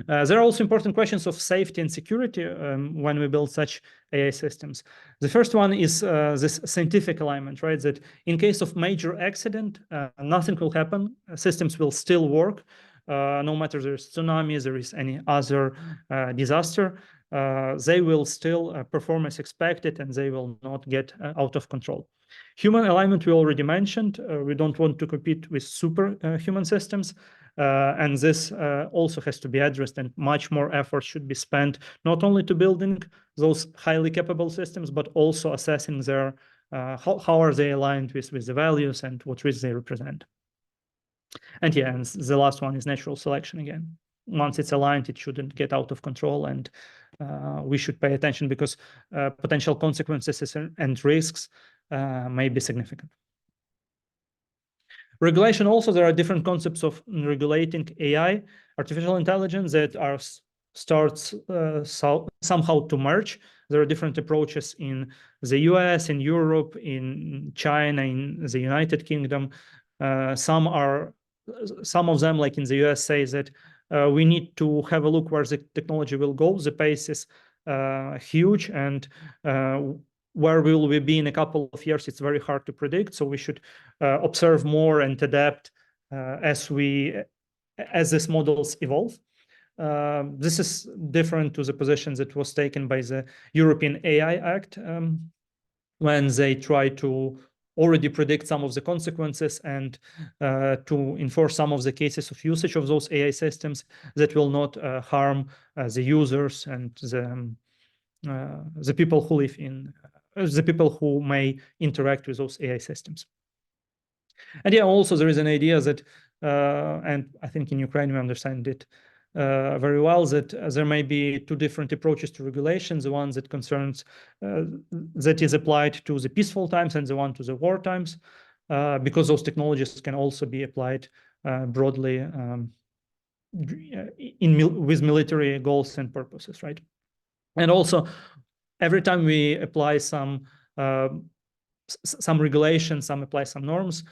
There are also important questions of safety and security when we build such AI systems. The first one is this scientific alignment, right? That in case of major accident, nothing will happen. Systems will still work, no matter there's tsunami, there is any other disaster. They will still perform as expected, and they will not get out of control. Human alignment we already mentioned. We don't want to compete with superhuman systems, and this also has to be addressed, and much more effort should be spent not only to building those highly capable systems, but also assessing their how are they aligned with the values and what risks they represent. And yeah, and the last one is natural selection again. Once it's aligned, it shouldn't get out of control, and we should pay attention, because potential consequences and risks may be significant. Regulation also, there are different concepts of regulating AI, artificial intelligence, that are starts somehow to merge. There are different approaches in the US, in Europe, in China, in the United Kingdom. Some of them, like in the US, say that we need to have a look where the technology will go. The pace is huge, and where will we be in a couple of years, it's very hard to predict. So we should observe more and adapt as these models evolve. This is different to the position that was taken by the European AI Act, when they try to already predict some of the consequences and to enforce some of the cases of usage of those AI systems that will not harm the users and the people who live in, the people who may interact with those AI systems. And yeah, also there is an idea that, and I think in Ukraine we understand it very well, that there may be two different approaches to regulations: the one that concerns that is applied to the peaceful times, and the one to the war times, because those technologies can also be applied broadly with military goals and purposes, right? And also, every time we apply some regulations, apply some norms,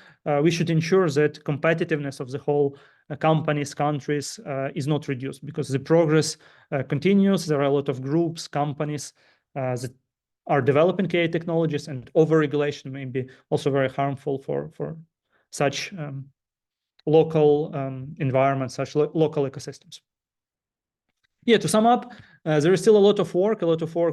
we should ensure that competitiveness of the whole companies, countries is not reduced, because the progress continues. There are a lot of groups, companies that are developing AI technologies, and over-regulation may be also very harmful for such local environments, such local ecosystems. Yeah, to sum up, there is still a lot of work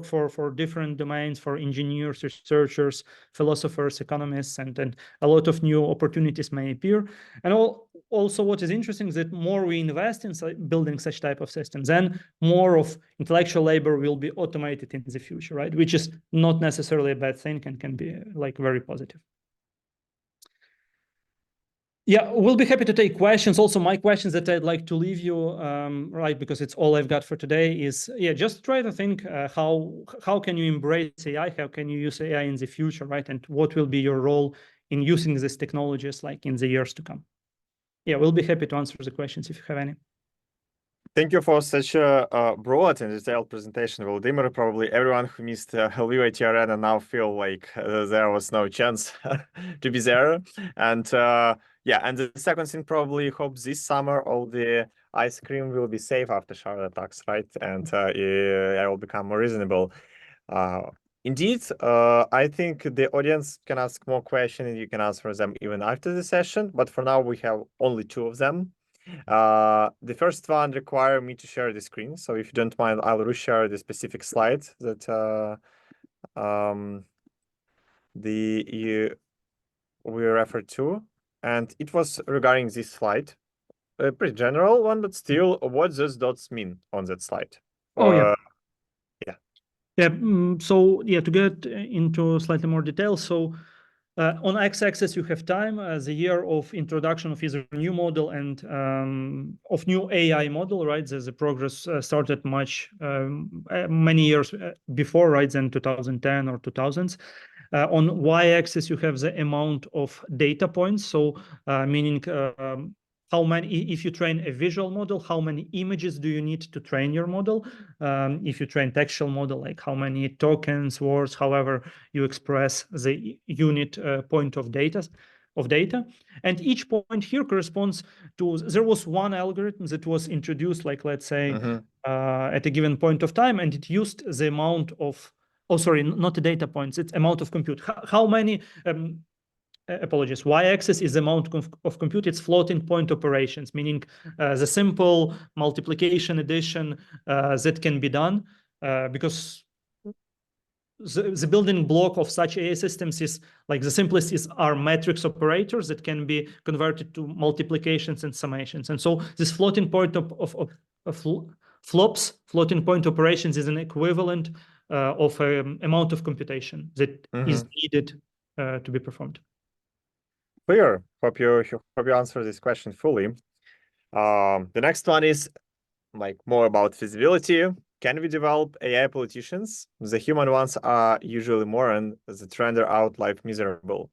for different domains, for engineers, researchers, philosophers, economists, and a lot of new opportunities may appear. And also what is interesting is that more we invest in building such type of systems, then more of intellectual labor will be automated in the future, right? Which is not necessarily a bad thing and can be like very positive. Yeah, we'll be happy to take questions. Also, my questions that I'd like to leave you, right, because it's all I've got for today, is, yeah, just try to think how can you embrace AI? How can you use AI in the future, right? And what will be your role in using these technologies like in the years to come? Yeah, we'll be happy to answer the questions if you have any. Thank you for such a broad and detailed presentation, Volodymyr. Probably everyone who missed Lviv TRN and now feel like there was no chance to be there. And Yeah, and the second thing, probably hope this summer all the ice cream will be safe after shower attacks, right? And I will become more reasonable. Indeed, I think the audience can ask more questions and you can answer them even after the session. But for now, we have only two of them. The first one require me to share the screen. So if you don't mind, I'll reshare the specific slide that we referred to. And it was regarding this slide. A pretty general one, but still, what those dots mean on that slide? Oh, yeah. Yeah. Yeah. So yeah, to get into slightly more detail. So on x-axis, you have time as a year of introduction of either new model and of new AI model, right? There's a progress started much many years before, right? Than 2010 or 2000s. On y-axis, you have the amount of data points. So meaning how many, if you train a visual model, how many images do you need to train your model? If you train textual model, like how many tokens, words, however you express the unit point of data. And each point here corresponds to, there was one algorithm that was introduced, like let's say at a given point of time, and it used the amount of, oh, sorry, not the data points, it's amount of compute. How many, apologies, y-axis is the amount of compute, it's floating point operations, meaning the simple multiplication, addition that can be done, because the building block of such AI systems is, like the simplest are matrix operators that can be converted to multiplications and summations. And so this floating point of flops, floating point operations, is an equivalent of amount of computation that is needed to be performed. Clear. Hope you answer this question fully. The next one is like more about feasibility. Can we develop AI politicians? The human ones are usually moron that render out life miserable.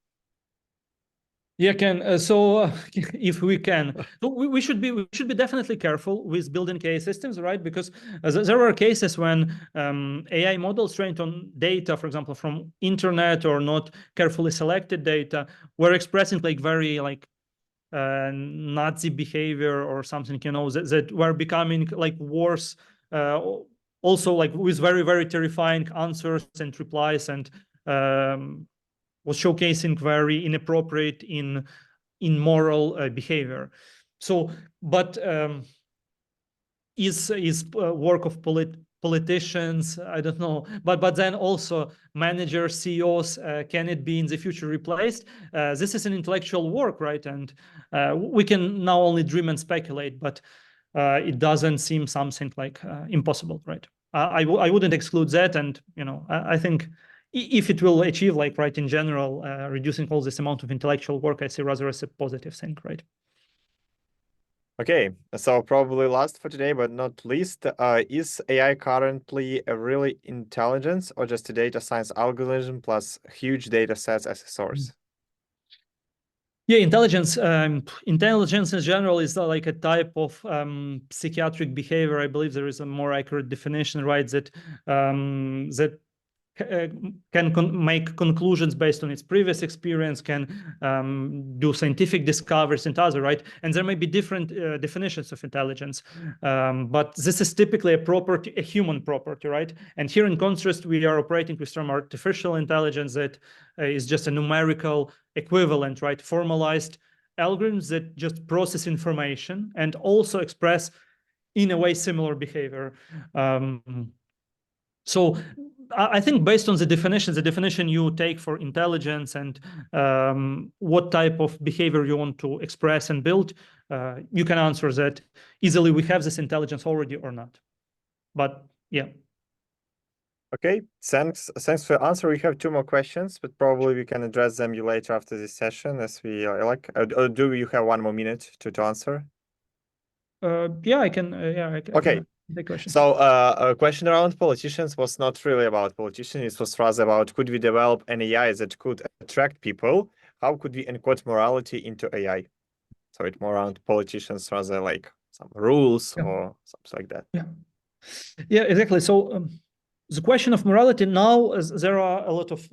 Yeah, Ken. So if we can, so we should be definitely careful with building AI systems, right? Because there are cases when AI models trained on data, for example, from internet or not carefully selected data, were expressing like very like Nazi behavior or something, you know, that were becoming like worse. Also, like with very, very terrifying answers and replies, and was showcasing very inappropriate, immoral behavior. So, but is work of politicians, I don't know, but then also managers, CEOs, can it be in the future replaced? This is an intellectual work, right? And we can now only dream and speculate, but it doesn't seem something like impossible, right? I wouldn't exclude that, and you know, I think if it will achieve, like, right, in general, reducing all this amount of intellectual work, I see rather as a positive thing, right? Okay, so probably last for today, but not least, is AI currently a really intelligence or just a data science algorithm plus huge data sets as a source? Yeah, intelligence. Intelligence in general is like a type of psychiatric behavior. I believe there is a more accurate definition, right? That that can make conclusions based on its previous experience, can do scientific discoveries and other, right? And there may be different definitions of intelligence, but this is typically a property, a human property, right? And here in contrast, we are operating with some artificial intelligence that is just a numerical equivalent, right? Formalized algorithms that just process information and also express, in a way, similar behavior. So I think based on the definition you take for intelligence and what type of behavior you want to express and build, you can answer that easily. We have this intelligence already or not. But yeah. Okay, thanks for the answer. We have two more questions, but probably we can address them later after this session, as we like. Or do you have 1 more minute to answer? Yeah, I can. Yeah, I can. Okay. The question. So a question around politicians was not really about politicians. It was rather about, could we develop an AI that could attract people? How could we encode morality into AI? So it's more around politicians rather like some rules or something like that. Yeah, exactly. So the question of morality now, there are a lot of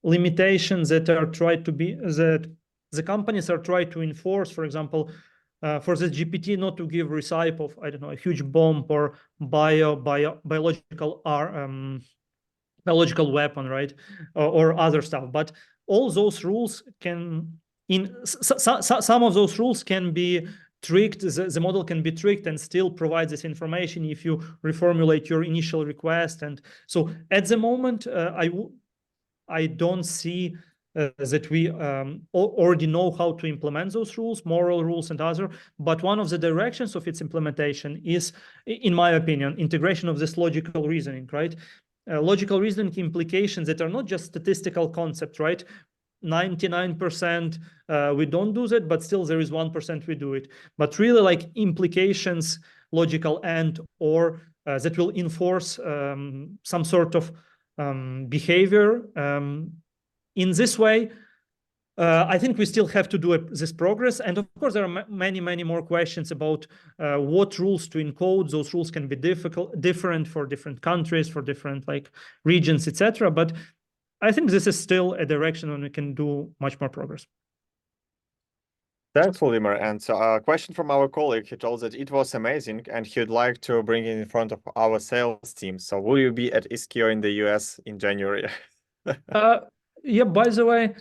limitations that are tried to be, that the companies are trying to enforce, for example, for the GPT not to give recipe of, I don't know, a huge bomb or biological weapon, right, or other stuff. But all those rules can, some of those rules can be tricked. The model can be tricked and still provide this information if you reformulate your initial request. And so at the moment, I don't see that we already know how to implement those rules, moral rules and other. But one of the directions of its implementation is, in my opinion, integration of this logical reasoning, right? Logical reasoning implications that are not just statistical concepts, right? 99% we don't do that, but still there is 1% we do it. But really like implications, logical and or that will enforce some sort of behavior. In this way, I think we still have to do this progress. And of course, there are many more questions about what rules to encode. Those rules can be different for different countries, for different like regions, etc. But I think this is still a direction when we can do much more progress. Thanks, Volodymyr. And so a question from our colleague, he told that it was amazing and he'd like to bring it in front of our sales team. So will you be at Ischio in the US in January? Yeah, by the way,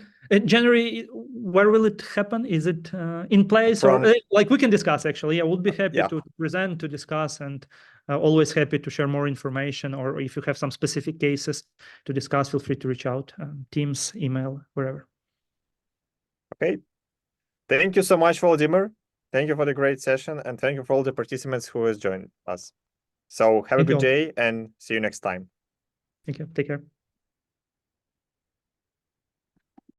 January, where will it happen? Is it in place or like we can discuss actually? Yeah, we'll be happy to present, to discuss, and always happy to share more information, or if you have some specific cases to discuss, feel free to reach out, Teams, email, wherever. Okay. Thank you so much, Volodymyr. Thank you for the great session, and thank you for all the participants who has joined us. So have a good day and see you next time. Thank you. Take care.